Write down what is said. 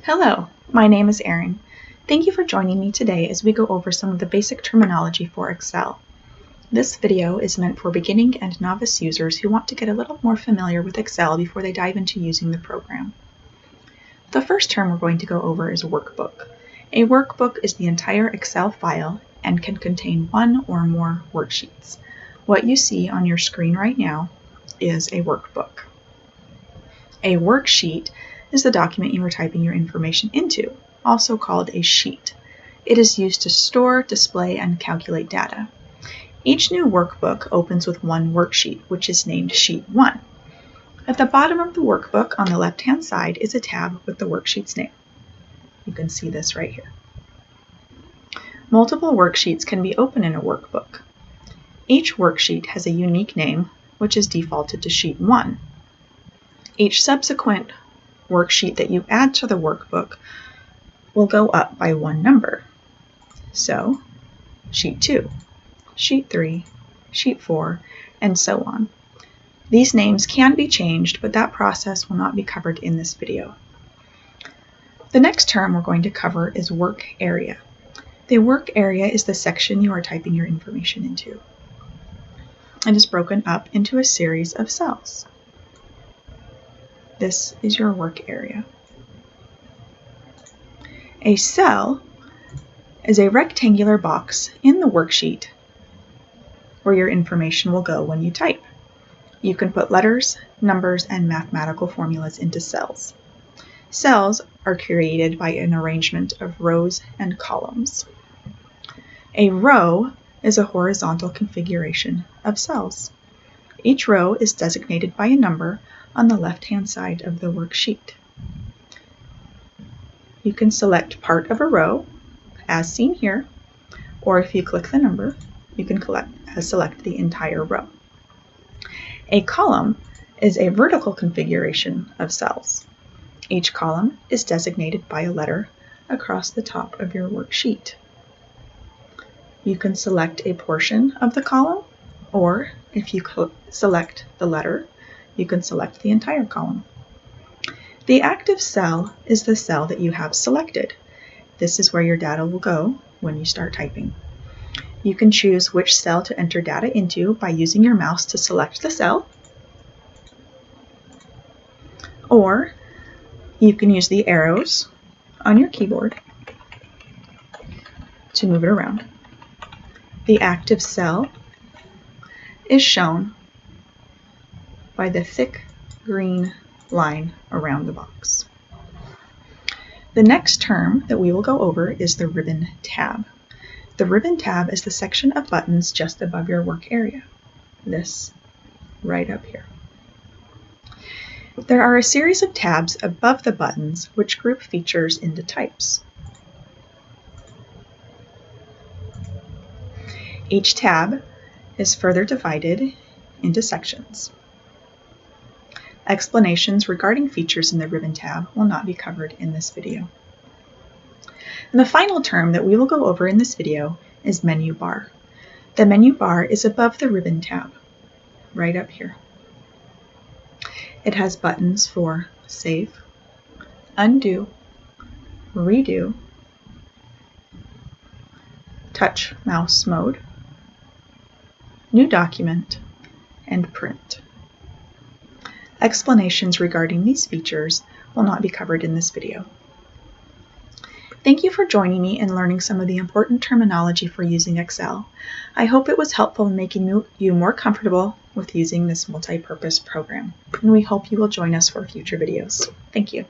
Hello, my name is Erin. Thank you for joining me today as we go over some of the basic terminology for Excel. This video is meant for beginning and novice users who want to get a little more familiar with Excel before they dive into using the program. The first term we're going to go over is workbook. A workbook is the entire Excel file and can contain one or more worksheets. What you see on your screen right now is a workbook. A worksheet is the document you are typing your information into, also called a sheet. It is used to store, display, and calculate data. Each new workbook opens with one worksheet, which is named Sheet 1. At the bottom of the workbook on the left-hand side is a tab with the worksheet's name. You can see this right here. Multiple worksheets can be open in a workbook. Each worksheet has a unique name, which is defaulted to Sheet 1. Each subsequent worksheet that you add to the workbook will go up by one number. So, Sheet 2, Sheet 3, Sheet 4, and so on. These names can be changed, but that process will not be covered in this video. The next term we're going to cover is work area. The work area is the section you are typing your information into. It is broken up into a series of cells. This is your work area. A cell is a rectangular box in the worksheet where your information will go when you type. You can put letters, numbers, and mathematical formulas into cells. Cells are created by an arrangement of rows and columns. A row is a horizontal configuration of cells. Each row is designated by a number on the left-hand side of the worksheet. You can select part of a row, as seen here, or if you click the number, you can select the entire row. A column is a vertical configuration of cells. Each column is designated by a letter across the top of your worksheet. You can select a portion of the column, or if you select the letter, you can select the entire column. The active cell is the cell that you have selected. This is where your data will go when you start typing. You can choose which cell to enter data into by using your mouse to select the cell, or you can use the arrows on your keyboard to move it around. The active cell is shown by the thick green line around the box. The next term that we will go over is the ribbon tab. The ribbon tab is the section of buttons just above your work area. This right up here. There are a series of tabs above the buttons which group features into types. Each tab is further divided into sections. Explanations regarding features in the ribbon tab will not be covered in this video. And the final term that we will go over in this video is menu bar. The menu bar is above the ribbon tab, right up here. It has buttons for save, undo, redo, touch mouse mode, new document, and print. Explanations regarding these features will not be covered in this video. Thank you for joining me in learning some of the important terminology for using Excel. I hope it was helpful in making you more comfortable with using this multi-purpose program, and we hope you will join us for future videos. Thank you.